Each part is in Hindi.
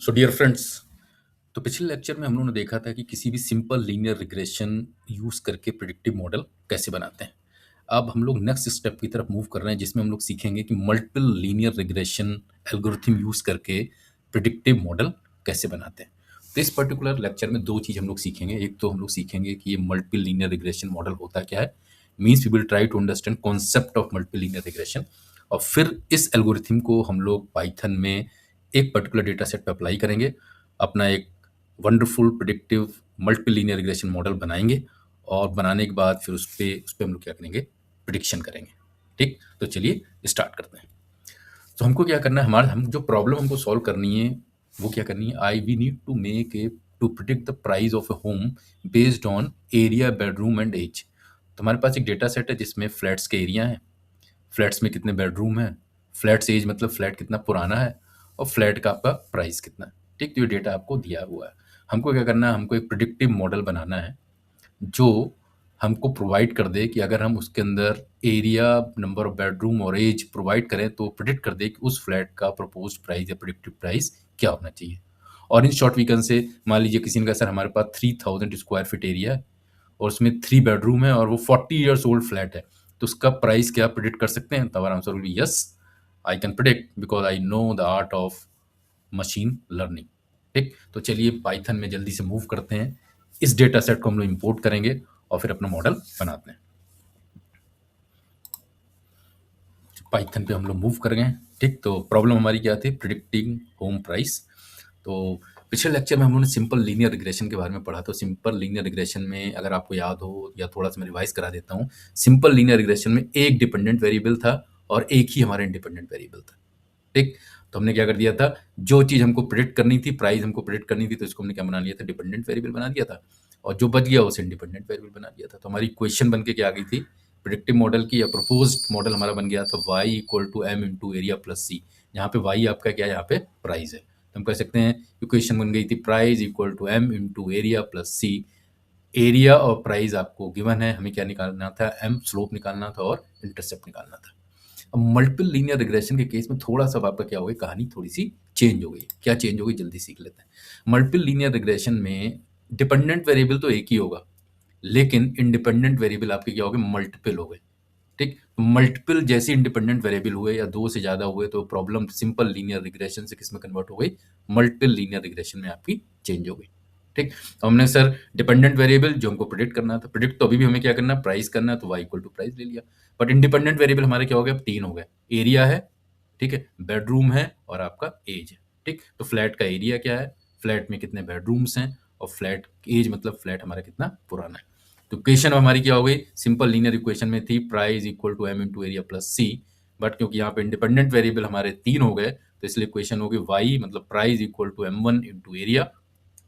सो डियर फ्रेंड्स, तो पिछले लेक्चर में हम लोगों ने देखा था कि किसी भी सिंपल लीनियर रिग्रेशन यूज करके प्रिडिक्टिव मॉडल कैसे बनाते हैं। अब हम लोग नेक्स्ट स्टेप की तरफ मूव कर रहे हैं जिसमें हम लोग सीखेंगे कि multiple linear regression algorithm use करके प्रिडिक्टिव मॉडल कैसे बनाते हैं। तो इस पर्टिकुलर लेक्चर में दो चीज़ हम लोग सीखेंगे। एक तो हम लोग सीखेंगे कि ये मल्टीपल लीनियर रिग्रेशन मॉडल होता क्या है, means we will try to understand concept of multiple linear regression. और फिर इस एल्गोरिथम को हम लोग पाइथन में एक पर्टिकुलर डेटा सेट पे अप्लाई करेंगे, अपना एक wonderful predictive multiple linear regression model बनाएंगे और बनाने के बाद फिर उस पे हम लोग क्या करेंगे, प्रिडिक्शन करेंगे। ठीक, तो चलिए स्टार्ट करते हैं। तो हमको क्या करना है, हमारा हम जो प्रॉब्लम हमको सॉल्व करनी है वो क्या करनी है, I we need to make a to predict the price of a home based on area, bedroom and age. तो हमारे पास एक डेटा सेट है जिसमें फ्लैट्स के एरिया हैं, फ्लैट्स में कितने बेडरूम हैं, फ्लैट्स एज मतलब फ्लैट कितना पुराना है, और फ्लैट का आपका प्राइस कितना है। ठीक, तो ये डेटा आपको दिया हुआ है। हमको क्या करना है, हमको एक प्रिडिक्टिव मॉडल बनाना है जो हमको प्रोवाइड कर दे कि अगर हम उसके अंदर एरिया, नंबर ऑफ बेडरूम और एज प्रोवाइड करें तो प्रिडिक्ट कर दे कि उस फ्लैट का प्रपोज प्राइस या प्रिडिक्टिव प्राइस क्या होना चाहिए। और इन शॉर्ट वीकन से मान लीजिए किसी ने कहा सर हमारे पास 3000 स्क्वायर फीट एरिया है और उसमें 3 बेडरूम है और वो 40 ईयर्स ओल्ड फ्लैट है, तो उसका प्राइस क्या प्रिडिक्ट कर सकते हैं। तो हमारा answer will be yes, I can predict because I know the art of machine learning. ठीक, तो चलिए पाइथन में जल्दी से मूव करते हैं। इस डेटा सेट को हम लोग इंपोर्ट करेंगे और फिर अपना मॉडल बनाते हैं। पाइथन पे हम लोग मूव कर गए। ठीक, तो प्रॉब्लम हमारी क्या थी, प्रिडिक्टिंग होम प्राइस। तो पिछले लेक्चर में हम लोगों ने सिंपल लीनियर रिग्रेशन के बारे में पढ़ा। तो सिंपल लीनियर रिग्रेशन में अगर आपको याद हो या थोड़ा सा मैं रिवाइज करा देता हूँ, सिंपल लीनियर रिग्रेशन में एक डिपेंडेंट वेरिएबल था और एक ही हमारा इंडिपेंडेंट वेरिएबल था। ठीक, तो हमने क्या कर दिया था, जो चीज़ हमको प्रिडिक्ट करनी थी, प्राइस हमको प्रिडिक्ट करनी थी, तो इसको हमने क्या बना लिया था, डिपेंडेंट वेरिएबल बना दिया था, और जो बच गया उसे इंडिपेंडेंट वेरिएबल बना दिया था। तो हमारी इक्वेशन बन के क्या आ गई थी, प्रिडिक्टिव मॉडल की या प्रपोज्ड मॉडल हमारा बन गया था y equal to M into area plus C. यहाँ पे y आपका क्या है, यहाँ पे प्राइस है, तो हम कह सकते हैं इक्वेशन बन गई थी price equal to M into area plus C. Area और प्राइस आपको गिवन है, हमें क्या निकालना था, एम स्लोप निकालना था और इंटरसेप्ट निकालना था। अब मल्टीपल लीनियर रिग्रेशन के केस में थोड़ा सा आपका क्या हो गई, कहानी थोड़ी सी चेंज हो गई। क्या चेंज हो गई, जल्दी सीख लेते हैं। मल्टीपल लीनियर रिग्रेशन में डिपेंडेंट वेरिएबल तो एक ही होगा, लेकिन इंडिपेंडेंट वेरिएबल आपके क्या हो गए, मल्टीपल हो गए। ठीक, मल्टीपल जैसे इंडिपेंडेंट वेरिएबल हुए या दो से ज़्यादा हुए तो प्रॉब्लम सिंपल लीनियर रिग्रेशन से किस में कन्वर्ट हो गई, मल्टीपल लीनियर रिग्रेशन में आपकी चेंज हो गई। ठीक, तो हमने सर डिपेंडेंट वेरिएबल जो हमको प्रिडिक्ट करना था, प्रिडिक्ट तो अभी भी हमें क्या करना है, प्राइस करना है, तो वाई इक्वल टू प्राइस ले लिया। बट इंडिपेंडेंट वेरिएबल हमारे क्या हो गए, अब तीन हो गए, एरिया है, ठीक है, बेडरूम है और आपका एज है। ठीक, तो फ्लैट का एरिया क्या है, फ्लैट में कितने बेडरूम्स हैं, और फ्लैट एज मतलब फ्लैट हमारा कितना पुराना है। तो इक्वेशन हमारी क्या हो गई, सिंपल लीनियर इक्वेशन में थी price equal to M into area plus C, but क्योंकि यहाँ पे इंडिपेंडेंट वेरिएबल हमारे तीन हो गए तो इसलिए इक्वेशन होगी वाई मतलब price equal to M one into area,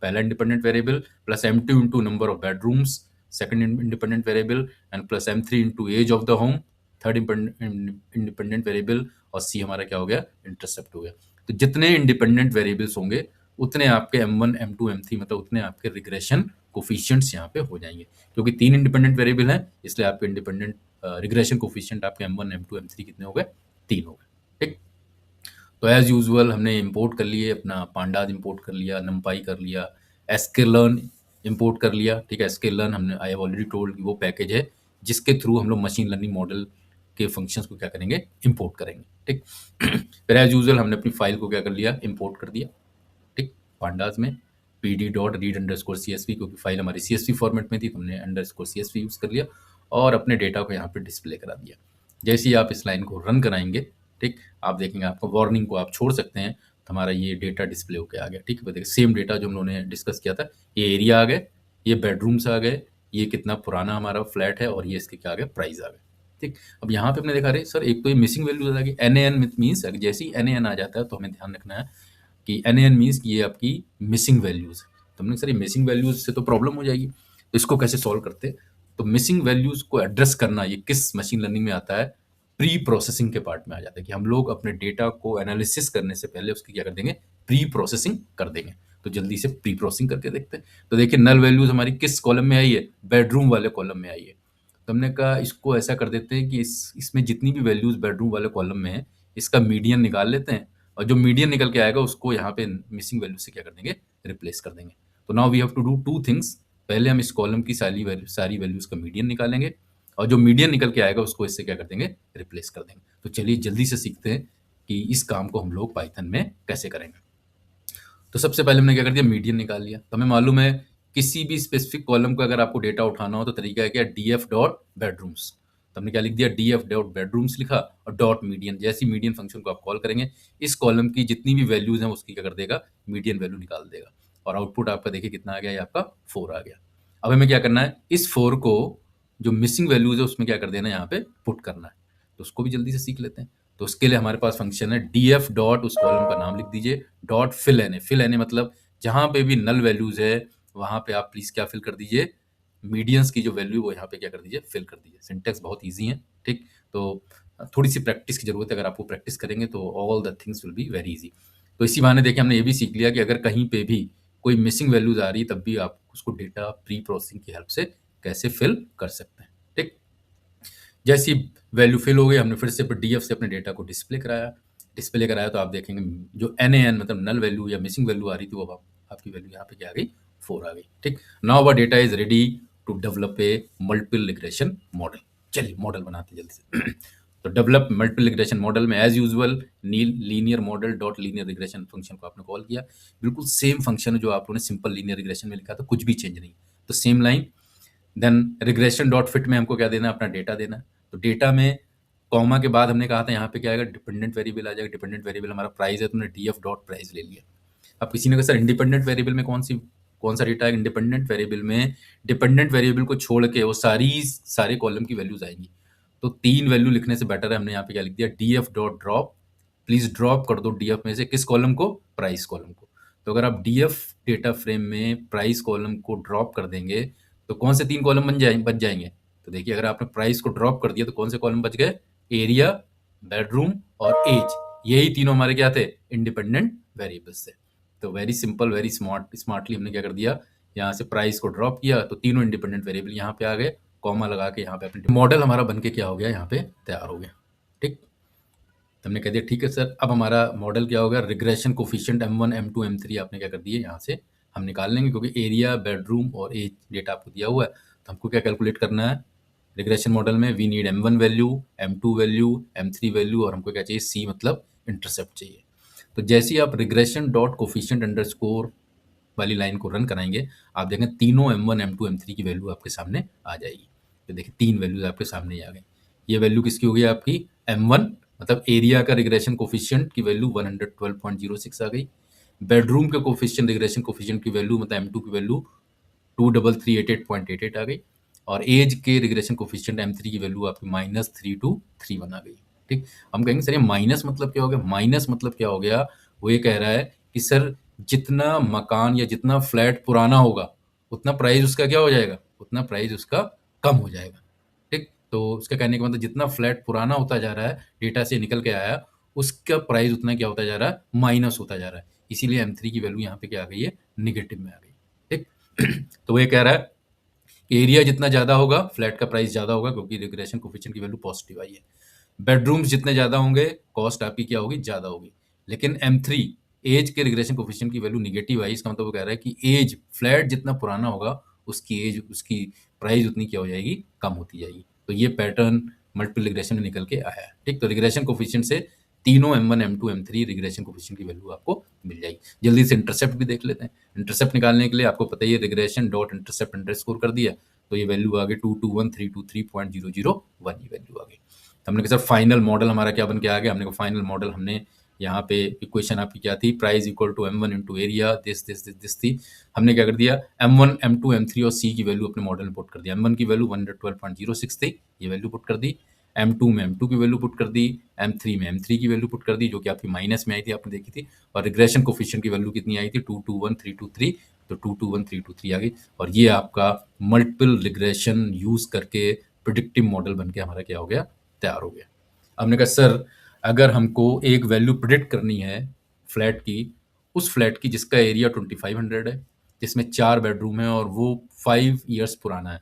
पहला independent variable, plus M two into number of bedrooms, second independent variable, and plus M three into age of the home, third independent variable, और सी हमारा क्या हो गया, इंटरसेप्ट हो गया। तो जितने इंडिपेंडेंट वेरिएबल्स होंगे उतने आपके M1 M2 M3 मतलब उतने आपके रिग्रेशन कोफिशिएंट्स यहाँ पे हो जाएंगे। क्योंकि तीन इंडिपेंडेंट वेरिएबल हैं इसलिए आपके इंडिपेंडेंट रिग्रेशन कोफिशिएंट आपके M1 M2 M3 कितने हो गए, तीन हो गए। ठीक, तो एज यूजुअल हमने इंपोर्ट कर लिए, अपना पांडाज इंपोर्ट कर लिया, नंपाई कर लिया, sklearn इंपोर्ट कर लिया। ठीक है, sklearn हमने आई हैव ऑलरेडी टोल्ड वो पैकेज है जिसके थ्रू हम लोग मशीन लर्निंग मॉडल के फंक्शंस को क्या करेंगे, इंपोर्ट करेंगे। ठीक, फिर एज यूजुअल हमने अपनी फाइल को क्या कर लिया, इंपोर्ट कर दिया। ठीक, पांडाज में pd dot read underscore CSV, क्योंकि फाइल हमारी CSV फॉर्मेट में थी तो हमने अंडरस्कोर CSV यूज़ कर लिया और अपने डेटा को यहाँ पे डिस्प्ले करा दिया। जैसे ही आप इस लाइन को रन कराएंगे, ठीक, आप देखेंगे आपका वार्निंग को आप छोड़ सकते हैं, तो हमारा ये डेटा डिस्प्ले होके आ गया। ठीक है, देखिए सेम डेटा जो हम लोगों ने डिस्कस किया था, ये एरिया आ गए, ये बेडरूम्स आ गए, ये कितना पुराना हमारा फ्लैट है, और ये इसके क्या आ गए, प्राइस आ गए। ठीक, अब यहाँ पे हमने देखा रहे सर एक तो ये मिसिंग वैल्यूज आ गई, NaN मीन्स जैसे ही NaN आ जाता है तो हमें ध्यान रखना है कि NaN मीन्स कि ये आपकी मिसिंग वैल्यूज है। तो हमने सर ये मिसिंग वैल्यूज से तो प्रॉब्लम हो जाएगी, तो इसको कैसे सॉल्व करते हैं। तो मिसिंग वैल्यूज को एड्रेस करना ये किस मशीन लर्निंग में आता है, प्री प्रोसेसिंग के पार्ट में आ जाता है, कि हम लोग अपने डेटा को एनालिसिस करने से पहले उसकी क्या कर देंगे, प्री प्रोसेसिंग कर देंगे। तो जल्दी से प्री प्रोसेसिंग करके देखते हैं। तो देखिए नल वैल्यूज हमारी किस कॉलम में आई है, बेडरूम वाले कॉलम में आई है। तो हमने कहा इसको ऐसा कर देते हैं कि इसमें जितनी भी वैल्यूज बेडरूम वाले कॉलम में है इसका मीडियन निकाल लेते हैं और जो मीडियन निकल के आएगा उसको यहाँ पे मिसिंग वैल्यू से क्या कर देंगे, रिप्लेस कर देंगे। तो now we have to do two things. पहले हम इस कॉलम की सारी वैल्यूज का मीडियन निकालेंगे, और जो मीडियन निकल के आएगा उसको इससे क्या कर देंगे, रिप्लेस कर देंगे। तो चलिए जल्दी से सीखते हैं कि इस काम को हम लोग पाइथन में कैसे करेंगे। तो सबसे पहले हमने क्या कर दिया, मीडियन निकाल लिया। तो हमें मालूम है किसी भी स्पेसिफिक कॉलम का अगर आपको डेटा उठाना हो तो तरीका है क्या, df डॉट बेडरूम्स। तो हमने क्या लिख दिया, df डॉट बेडरूम्स लिखा और डॉट मीडियन। जैसी मीडियन फंक्शन को आप कॉल करेंगे, इस कॉलम की जितनी भी वैल्यूज हैं उसकी क्या कर देगा, मीडियन वैल्यू निकाल देगा। और आउटपुट आपका देखिए कितना आ गया, ये आपका 4 आ गया। अब हमें क्या करना है, इस 4 को जो मिसिंग वैल्यूज है उसमें क्या कर देना है, यहाँ पे पुट करना है। तो उसको भी जल्दी से सीख लेते हैं। तो उसके लिए हमारे पास फंक्शन है df डॉट, उस कॉलम का नाम लिख दीजिए, dot fill N A. Fill N A मतलब जहां पे भी नल वैल्यूज है वहां पे आप प्लीज क्या फिल कर दीजिए, मीडियंस की जो वैल्यू वो यहाँ पे क्या कर दीजिए, फिल कर दीजिए। सिंटेक्स बहुत ईजी है, ठीक। तो थोड़ी सी प्रैक्टिस की जरूरत है, अगर आपको प्रैक्टिस करेंगे तो all the things will be very easy. तो इसी बहाने देखिए हमने ये भी सीख लिया कि अगर कहीं पे भी कोई मिसिंग वैल्यूज आ रही तब भी आप उसको डेटा प्री प्रोसेसिंग की हेल्प से कैसे फिल कर सकते हैं, ठीक। जैसी वैल्यू फिल हो गई, हमने फिर से डीएफ से अपने डेटा को डिस्प्ले कराया तो आप देखेंगे जो NaN मतलब नल वैल्यू या मिसिंग वैल्यू आ रही थी वो आपकी वैल्यू यहाँ पे क्या आ गई, 4 आ गई, ठीक। Now our data is ready to develop a multiple regression model. चलिए मॉडल बनाते हैं जल्दी से। तो डेवलप मल्टीपल रिग्रेशन मॉडल में as usual linear model dot linear regression function को आपने कॉल किया। बिल्कुल सेम फंक्शन है जो आप लोगों ने सिंपल लीनियर रिग्रेशन में लिखा था, कुछ भी चेंज नहीं। तो same line. Then regression dot fit में हमको क्या देना है, अपना डेटा देना है। तो डेटा में कॉमा के बाद हमने कहा था यहाँ पे क्या आएगा, डिपेंडेंट वेरिएबल आ जाएगा। डिपेंडेंट वेरिएबल हमारा प्राइस है, तो हमने डीएफ डॉट प्राइस ले लिया। अब किसी ने कहा सर इंडिपेंडेंट वेरिएबल में कौन सा डेटा है, इंडिपेंडेंट वेरिएबल में डिपेंडेंट वेरिएबल को छोड़ के वो सारे कॉलम की वैल्यूज आएंगी। तो 3 वैल्यू लिखने से बेटर है हमने यहाँ पे क्या लिख दिया, DF dot drop. Please drop कर दो डीएफ में से किस कॉलम को, प्राइस कॉलम को। तो अगर आप डीएफ डेटा फ्रेम में प्राइस कॉलम को ड्रॉप कर देंगे तो कौन से 3 कॉलम बच जाएंगे। तो देखिए अगर आपने प्राइस को ड्रॉप कर दिया तो कौन से कॉलम बच गए, एरिया, बेडरूम और एज। यही तीनों हमारे क्या थे, इंडिपेंडेंट वेरिएबल्स थे। तो वेरी सिंपल, वेरी स्मार्टली हमने क्या कर दिया, यहाँ से प्राइस को ड्रॉप किया तो तीनों इंडिपेंडेंट वेरिएबल यहाँ पे आ गए, कॉमा लगा के यहाँ पे अपने मॉडल हमारा बन के क्या हो गया, यहाँ पे तैयार हो गया, ठीक। तो हमने कह दिया ठीक है सर, अब हमारा मॉडल क्या हो गया, regression coefficient M1 M2 M3 आपने क्या कर दिए, यहाँ से हम निकाल लेंगे क्योंकि एरिया, बेडरूम और एज डेटा आपको दिया हुआ है। तो हमको क्या कैलकुलेट करना है, रिग्रेशन मॉडल में we need M1 value, M2 value, M3 value और हमको क्या चाहिए, C मतलब इंटरसेप्ट चाहिए। तो जैसे ही आप रिग्रेशन डॉट कोफिशिएंट अंडरस्कोर वाली लाइन को रन कराएंगे, आप देखेंगे तीनों M1 M2 M3 की वैल्यू आपके सामने आ जाएगी। तो देखिए 3 वैल्यूज आपके सामने आ गई। ये वैल्यू किसकी हो गई, आपकी M1 मतलब एरिया का रिग्रेशन कोफिशिएंट की वैल्यू 112.06 आ गई। बेडरूम के कोफिशिएंट रिग्रेशन कोफिशिएंट की वैल्यू मतलब M2 की वैल्यू 2388.88 आ गई। और एज के रिग्रेशन कोफिशिएंट M3 की वैल्यू आपकी -3231 आ गई, ठीक। हम कहेंगे सर ये माइनस मतलब क्या हो गया, माइनस मतलब क्या हो गया, वो ये कह रहा है कि सर जितना मकान या जितना फ्लैट पुराना होगा उतना प्राइस उसका क्या हो जाएगा, उतना प्राइस उसका कम हो जाएगा, ठीक। तो उसका कहने का मतलब जितना फ्लैट पुराना होता जा रहा है, डेटा से निकल के आया, उसका प्राइस उतना क्या होता जा रहा है, माइनस होता जा रहा है। इसीलिए M3 की वैल्यू यहाँ पे क्या आ गई है, निगेटिव में आ गई, ठीक। तो वो ये कह रहा है कि एरिया जितना ज़्यादा होगा फ्लैट का प्राइस ज़्यादा होगा क्योंकि रिग्रेशन कोफिशिएंट की वैल्यू पॉजिटिव आई है। बेडरूम्स जितने ज़्यादा होंगे कॉस्ट आपकी क्या होगी, ज़्यादा होगी। लेकिन M3 एज के रिग्रेशन कोफिशिएंट की वैल्यू निगेटिव आई, इसका मतलब वो कह रहा है कि एज फ्लैट जितना पुराना होगा उसकी प्राइस उतनी क्या हो जाएगी, कम होती जाएगी। तो ये पैटर्न मल्टीपल रिग्रेशन में निकल के आया है, ठीक। तो रिग्रेशन कोफिशिएंट से तीनों M1 M2 M3 regression coefficient की वैल्यू आपको मिल जाएगी। जल्दी से इंटरसेप्ट भी देख लेते हैं। इंटरसेप्ट निकालने के लिए आपको पता ही है, रिग्रेशन डॉट इंटरसेप्ट अंडरस्कोर कर दिया तो ये वैल्यू आ गई 221,323.001, ये वैल्यू आ गई। तो हमने कहा सर फाइनल मॉडल हमारा क्या बन के आ गया, हमने कहा फाइनल मॉडल हमने यहाँ पे इक्वेशन आपकी क्या थी, price equal to M1 into area this थी। हमने क्या कर दिया, M1 M2 M3 और C की वैल्यू अपने मॉडल में पुट कर दिया। M1 की वैल्यू 112.06 थी, ये वैल्यू पुट कर दी। M2 में M2 की वैल्यू पुट कर दी, M3 में M3 की वैल्यू पुट कर दी जो कि आपकी माइनस में आई थी, आपने देखी थी। और रिग्रेशन कोफिशिएंट की वैल्यू कितनी आई थी, 221,323, तो 221,323 आ गई। और ये आपका मल्टीपल रिग्रेशन यूज करके प्रिडिक्टिव मॉडल बन के हमारा क्या हो गया, तैयार हो गया। हमने कहा सर अगर हमको एक वैल्यू प्रिडिक्ट करनी है फ्लैट की, उस फ्लैट की जिसका एरिया 2500 है, जिसमें 4 बेडरूम है और वो 5 ईयर्स पुराना है,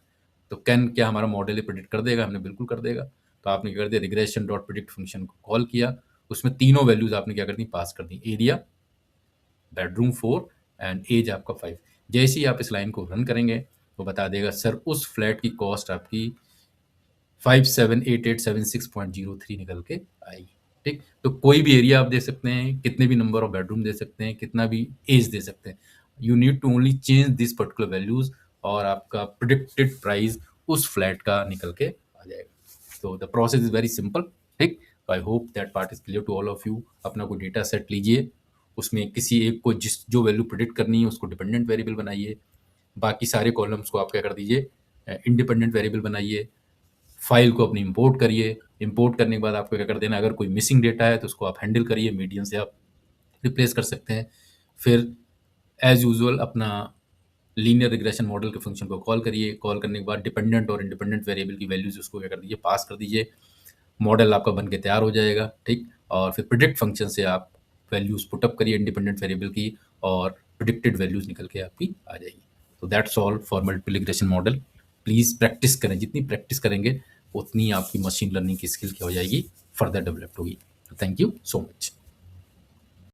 तो क्या हमारा मॉडल ये प्रिडिक्ट कर देगा, हमने बिल्कुल कर देगा। तो आपने क्या कर दिया, रिग्रेशन डॉट प्रिडिक्ट फंक्शन को कॉल किया, उसमें तीनों वैल्यूज़ आपने क्या कर दी, पास कर दी। एरिया, बेडरूम 4 एंड एज आपका 5। जैसे ही आप इस लाइन को रन करेंगे, वो बता देगा सर उस फ्लैट की कॉस्ट आपकी 578876.03 निकल के आएगी। ठीक, तो कोई भी एरिया आप दे सकते हैं, कितने भी नंबर ऑफ बेडरूम दे सकते हैं, कितना भी एज दे सकते हैं। You need to only change this particular values और आपका प्रिडिक्टेड प्राइस उस फ्लैट का निकल के आ जाएगा। तो the process is very simple. ठीक, तो I hope that part is clear to all of you. अपना कोई डेटा सेट लीजिए, उसमें किसी एक को जो वैल्यू प्रिडिक्ट करनी है उसको डिपेंडेंट वेरिएबल बनाइए, बाकी सारे कॉलम्स को आप क्या कर दीजिए, इंडिपेंडेंट वेरिएबल बनाइए। फाइल को अपनी इंपोर्ट करिए, इंपोर्ट करने के बाद आपको क्या कर देना, अगर कोई मिसिंग डेटा है तो उसको आप हैंडल करिए, मीडियन से आप रिप्लेस कर सकते हैं। फिर एज यूजुअल अपना लीनियर रिग्रेशन मॉडल के फंक्शन को कॉल करिए, कॉल करने के बाद डिपेंडेंट और इंडिपेंडेंट वेरिएबल की वैल्यूज उसको क्या कर दीजिए, पास कर दीजिए। मॉडल आपका बन के तैयार हो जाएगा। ठीक, और फिर प्रिडिक्ट फंक्शन से आप वैल्यूज पुटअप करिए इंडिपेंडेंट वेरिएबल की, और प्रिडिक्टेड वैल्यूज निकल के आपकी आ जाएगी। तो that's all for multiple regression model. Please practice करें, जितनी प्रैक्टिस करेंगे उतनी आपकी मशीन लर्निंग की स्किल क्या हो जाएगी, फर्दर डेवलप्ड होगी। Thank you so much.